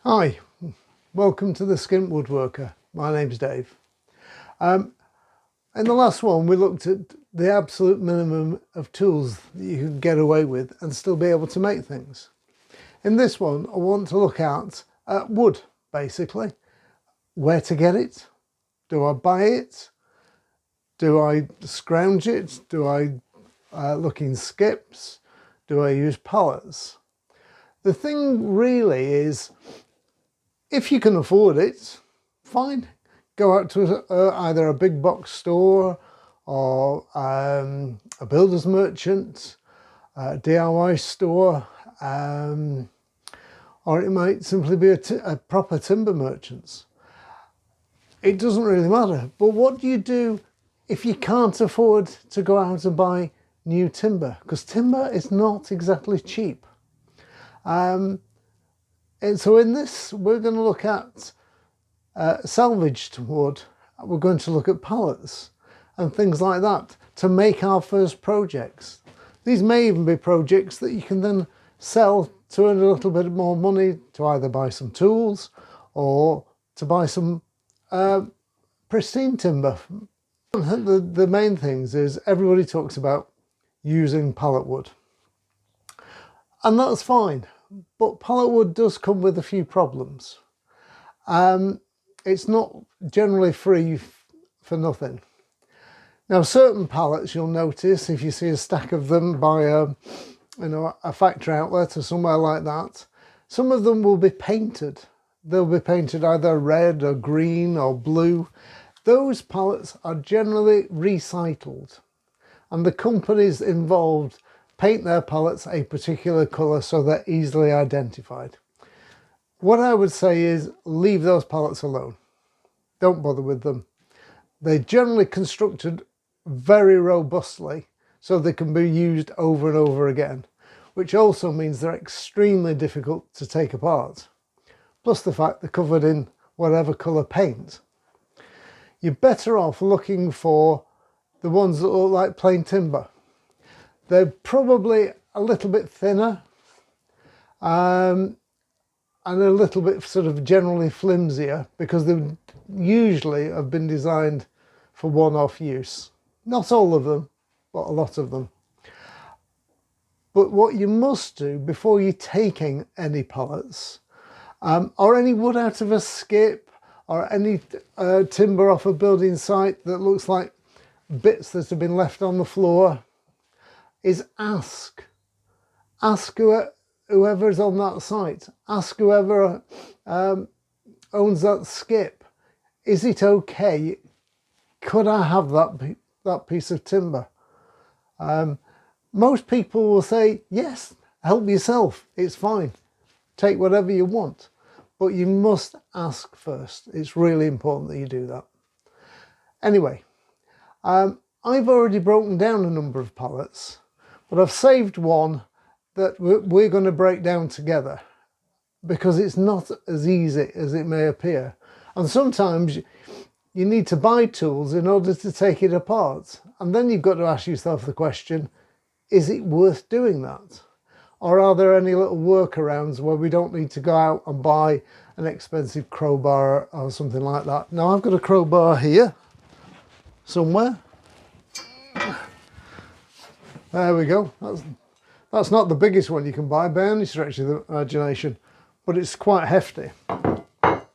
Hi, welcome to the Skint Woodworker. My name's Dave. In the last one we looked at the absolute minimum of tools that you can get away with and still be able to make things. In this one I want to look at wood, basically. Where to get it? Do I buy it? Do I scrounge it? Do I look in skips? Do I use pallets? The thing really is, if you can afford it, fine. Go out to either a big box store or a builder's merchant, a DIY store, or it might simply be a proper timber merchant's. It doesn't really matter. But what do you do if you can't afford to go out and buy new timber? Because timber is not exactly cheap. And so in this, we're going to look at salvaged wood. We're going to look at pallets and things like that to make our first projects. These may even be projects that you can then sell to earn a little bit more money to either buy some tools or to buy some pristine timber. The main things is everybody talks about using pallet wood, and that's fine. But pallet wood does come with a few problems. It's not generally free for nothing. Now, certain pallets you'll notice, if you see a stack of them by a factory outlet or somewhere like that, some of them will be painted. They'll be painted either red or green or blue. Those pallets are generally recycled, and the companies involved paint their pallets a particular colour so they're easily identified. What I would say is leave those pallets alone. Don't bother with them. They're generally constructed very robustly so they can be used over and over again, which also means they're extremely difficult to take apart. Plus the fact they're covered in whatever colour paint. You're better off looking for the ones that look like plain timber. They're probably a little bit thinner and a little bit sort of generally flimsier because they usually have been designed for one-off use. Not all of them, but a lot of them. But what you must do before you're taking any pallets or any wood out of a skip or any timber off a building site that looks like bits that have been left on the floor, is ask whoever is on that site, ask whoever owns that skip, is it okay? Could I have that piece of timber? Most people will say, yes, help yourself, it's fine, take whatever you want. But you must ask first. It's really important that you do that. Anyway, I've already broken down a number of pallets, but I've saved one that we're going to break down together because it's not as easy as it may appear. And sometimes you need to buy tools in order to take it apart. And then you've got to ask yourself the question, is it worth doing that? Or are there any little workarounds where we don't need to go out and buy an expensive crowbar or something like that? Now, I've got a crowbar here somewhere. There we go. That's not the biggest one you can buy by any stretch of the imagination, but it's quite hefty. But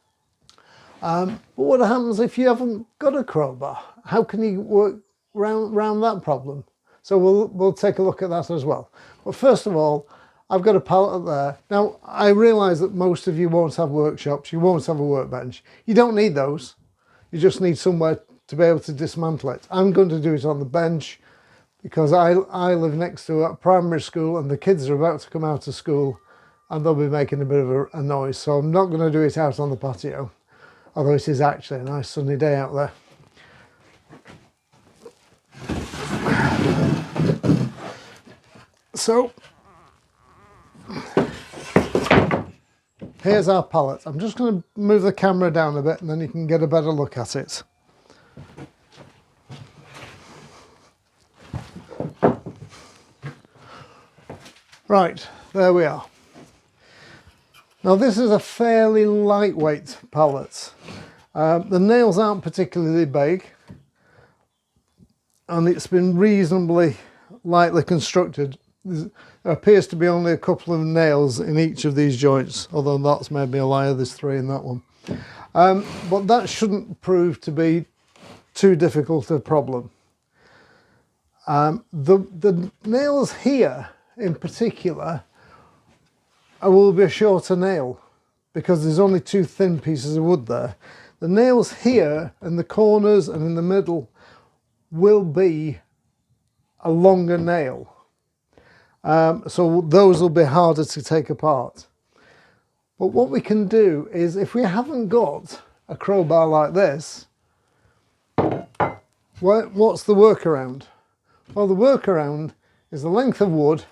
what happens if you haven't got a crowbar? How can you work around that problem? So we'll take a look at that as well. But first of all, I've got a pallet there. Now, I realise that most of you won't have workshops, you won't have a workbench. You don't need those. You just need somewhere to be able to dismantle it. I'm going to do it on the bench because I live next to a primary school and the kids are about to come out of school and they'll be making a bit of a noise. So I'm not going to do it out on the patio, although it is actually a nice sunny day out there. So here's our pallet. I'm just going to move the camera down a bit and then you can get a better look at it. Right, there we are. Now this is a fairly lightweight pallet. The nails aren't particularly big, and it's been reasonably lightly constructed. There appears to be only a couple of nails in each of these joints, although that's maybe a liar, there's 3 in that one. But that shouldn't prove to be too difficult a problem. The nails here in particular will be a shorter nail because there's only 2 thin pieces of wood there. The nails here in the corners and in the middle will be a longer nail. So those will be harder to take apart. But what we can do is, if we haven't got a crowbar like this, what's the workaround? Well, the workaround is the length of wood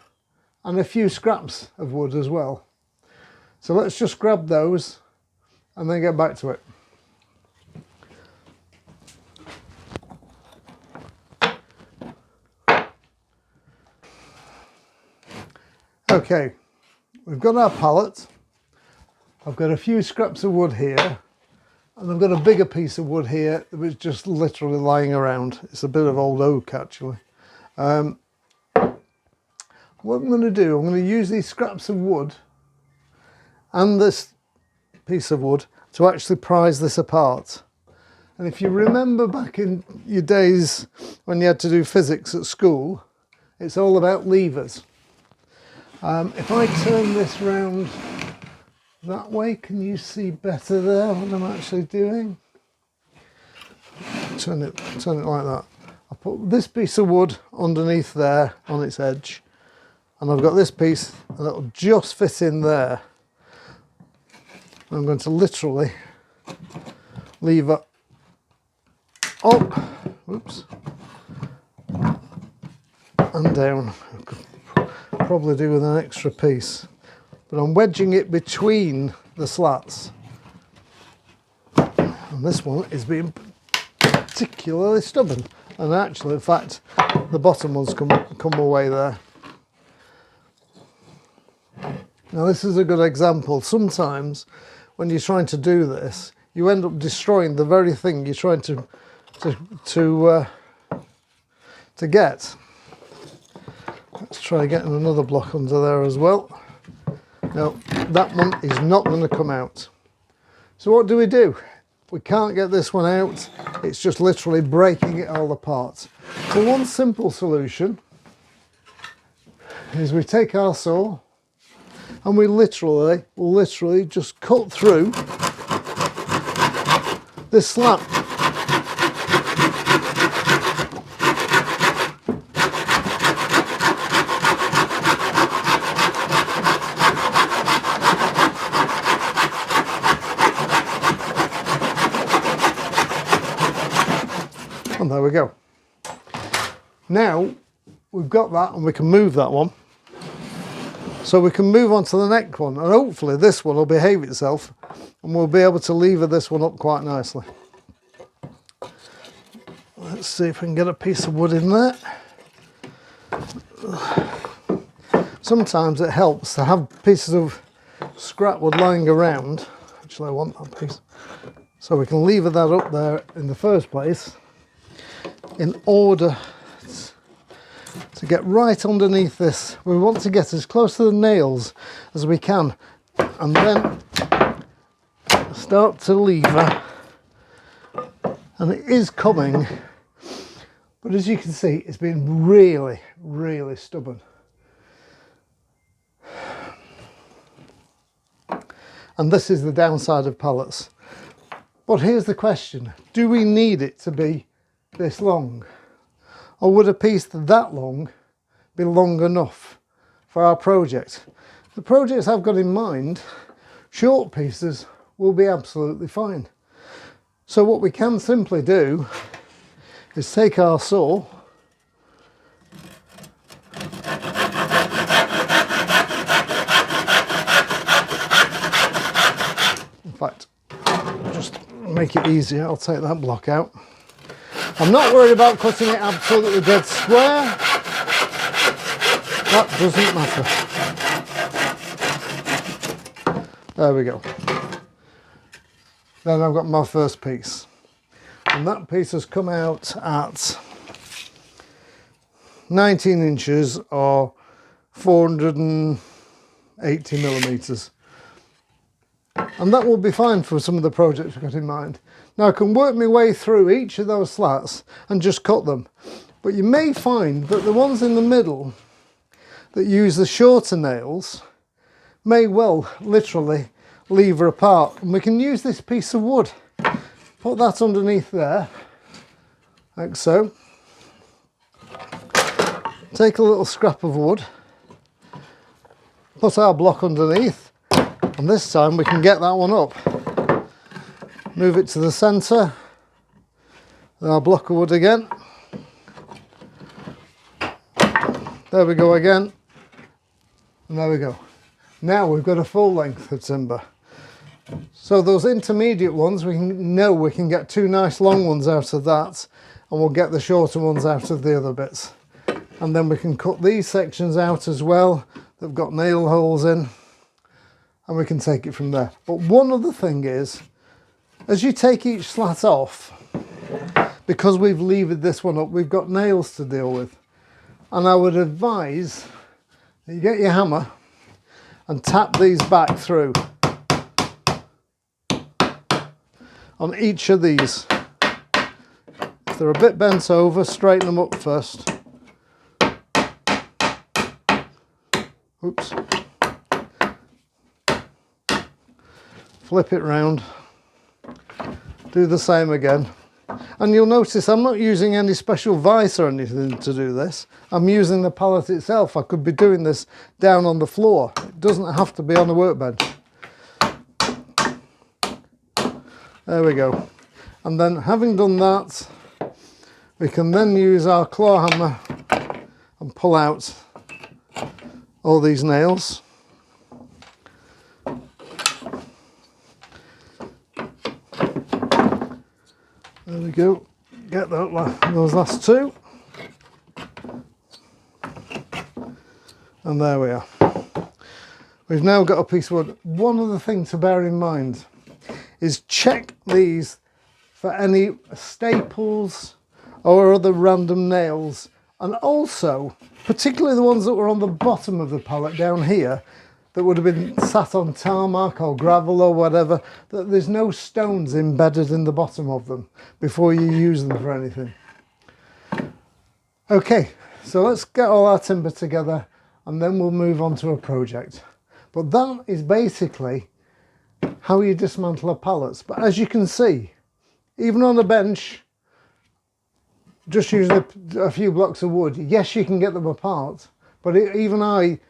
and a few scraps of wood as well. So let's just grab those and then get back to it. Okay, we've got our pallet. I've got a few scraps of wood here, and I've got a bigger piece of wood here that was just literally lying around. It's a bit of old oak actually. What I'm going to do, I'm going to use these scraps of wood and this piece of wood to actually prise this apart. And if you remember back in your days when you had to do physics at school, it's all about levers. If I turn this round that way, can you see better there what I'm actually doing? Turn it like that. I put this piece of wood underneath there on its edge, and I've got this piece that'll just fit in there. I'm going to literally lever up, whoops, and down. I could probably do with an extra piece, but I'm wedging it between the slats. And this one is being particularly stubborn. And actually, in fact, the bottom ones come away there. Now this is a good example. Sometimes when you're trying to do this, you end up destroying the very thing you're trying to get. Let's try getting another block under there as well. Now that one is not going to come out. So what do? We can't get this one out. It's just literally breaking it all apart. So one simple solution is we take our saw and we literally just cut through this slat. And there we go. Now we've got that and we can move that one. So we can move on to the next one, and hopefully this one will behave itself and we'll be able to lever this one up quite nicely. Let's see if we can get a piece of wood in there. Sometimes it helps to have pieces of scrap wood lying around. Actually, I want that piece. So we can lever that up there in the first place in order to get right underneath this. We want to get as close to the nails as we can and then start to lever, and it is coming, but as you can see it's been really stubborn. And this is the downside of pallets. But here's the question, do we need it to be this long? Or would a piece that long be long enough for our project? The projects I've got in mind, short pieces will be absolutely fine. So what we can simply do is take our saw in fact, just make it easier, I'll take that block out. I'm not worried about cutting it absolutely dead square. That doesn't matter. There we go. Then I've got my first piece. And that piece has come out at 19 inches or 480 millimeters. And that will be fine for some of the projects I've got in mind. Now I can work my way through each of those slats and just cut them. But you may find that the ones in the middle that use the shorter nails may well literally lever apart. And we can use this piece of wood. Put that underneath there, like so. Take a little scrap of wood, put our block underneath, and this time we can get that one up. Move it to the centre, our block of wood again. There we go again, and there we go. Now we've got a full length of timber. So those intermediate ones, we can get two nice long ones out of that, and we'll get the shorter ones out of the other bits. And then we can cut these sections out as well. They've got nail holes in, and we can take it from there. But one other thing is, as you take each slat off, because we've levered this one up, we've got nails to deal with. And I would advise that you get your hammer and tap these back through on each of these. If they're a bit bent over, straighten them up first. Oops. Flip it round. Do the same again. And you'll notice I'm not using any special vise or anything to do this. I'm using the pallet itself. I could be doing this down on the floor. It doesn't have to be on the workbench. There we go. And then having done that, we can then use our claw hammer and pull out all these nails. There we go. Get those last two. And there we are. We've now got a piece of wood. One other thing to bear in mind is check these for any staples or other random nails, and also particularly the ones that were on the bottom of the pallet down here that would have been sat on tarmac or gravel or whatever, that there's no stones embedded in the bottom of them before you use them for anything. Okay, so let's get all our timber together and then we'll move on to a project. But that is basically how you dismantle a pallet. But as you can see, even on a bench, just using a few blocks of wood, yes, you can get them apart. But even I,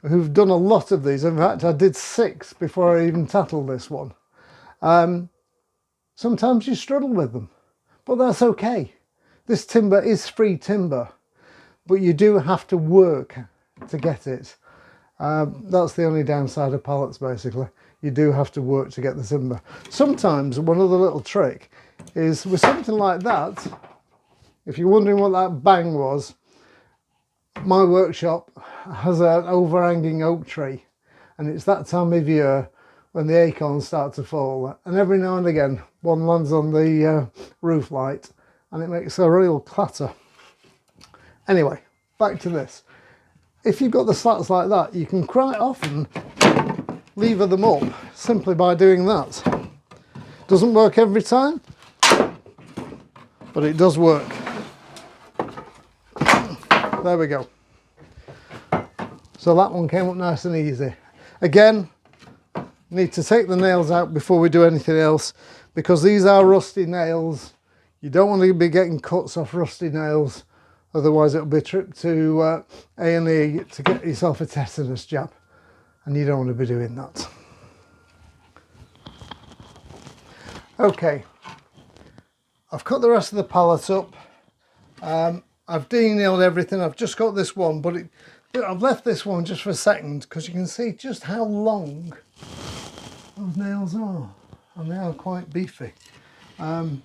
who've done a lot of these, in fact I did 6 before I even tackled this one, sometimes you struggle with them, but that's okay. This timber is free timber, but you do have to work to get it. That's the only downside of pallets, basically. You do have to work to get the timber. Sometimes one other little trick is with something like that, if you're wondering what that bang was, my workshop has an overhanging oak tree, and it's that time of year when the acorns start to fall, and every now and again one lands on the roof light and it makes a real clatter. Anyway, back to this. If you've got the slats like that, you can quite often lever them up simply by doing that. Doesn't work every time, but it does work. There we go. So that one came up nice and easy. Again, need to take the nails out before we do anything else, because these are rusty nails. You don't want to be getting cuts off rusty nails, otherwise it'll be a trip to A&E to get yourself a tetanus jab, and you don't want to be doing that. Okay, I've cut the rest of the pallet up. I've de-nailed everything. I've just got this one, but I've left this one just for a second because you can see just how long those nails are, and they are quite beefy. Well,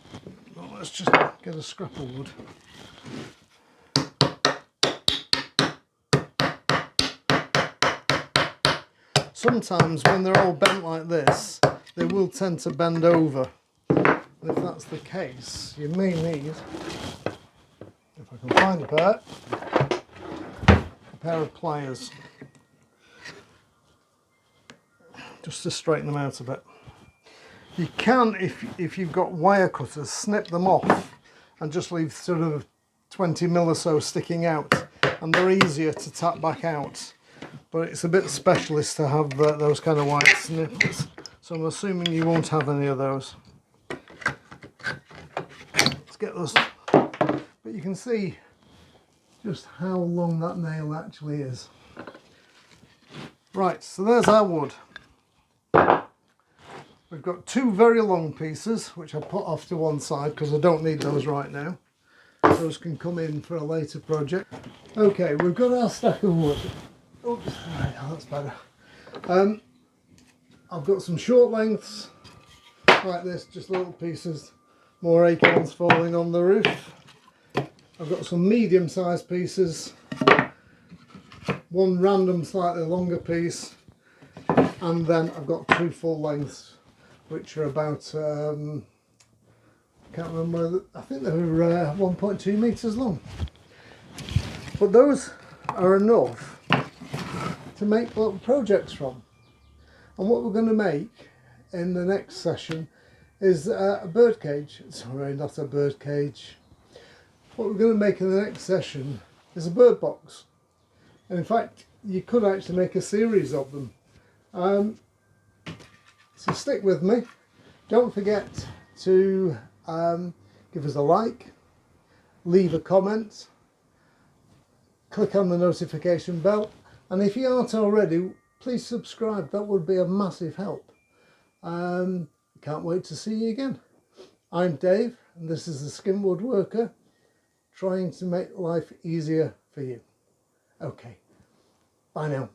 let's just get a scrap of wood. sometimes when they're all bent like this, they will tend to bend over. And if that's the case, you may need, if I can find a pair of pliers, just to straighten them out a bit. You can, if you've got wire cutters, snip them off and just leave sort of 20 mil or so sticking out, and they're easier to tap back out. But it's a bit specialist to have those kind of wire snippers, so I'm assuming you won't have any of those. Let's get those. But you can see just how long that nail actually is. Right, so there's our wood. We've got two very long pieces, which I put off to one side because I don't need those right now. Those can come in for a later project. Okay, we've got our stack of wood. Oops, right, that's better. I've got some short lengths, like this, just little pieces, more acorns falling on the roof. I've got some medium-sized pieces, one random slightly longer piece, and then I've got two full lengths, which are about, can't remember, I think they were 1.2 metres long. But those are enough to make little projects from. And what we're going to make in the next session is a bird cage. Sorry, not a bird cage. What we're going to make in the next session is a bird box. And in fact, you could actually make a series of them. So stick with me. Don't forget to give us a like, leave a comment, click on the notification bell, and if you aren't already, please subscribe. That would be a massive help. Can't wait to see you again. I'm Dave, and this is the Skint Woodworker, trying to make life easier for you. Okay, bye now.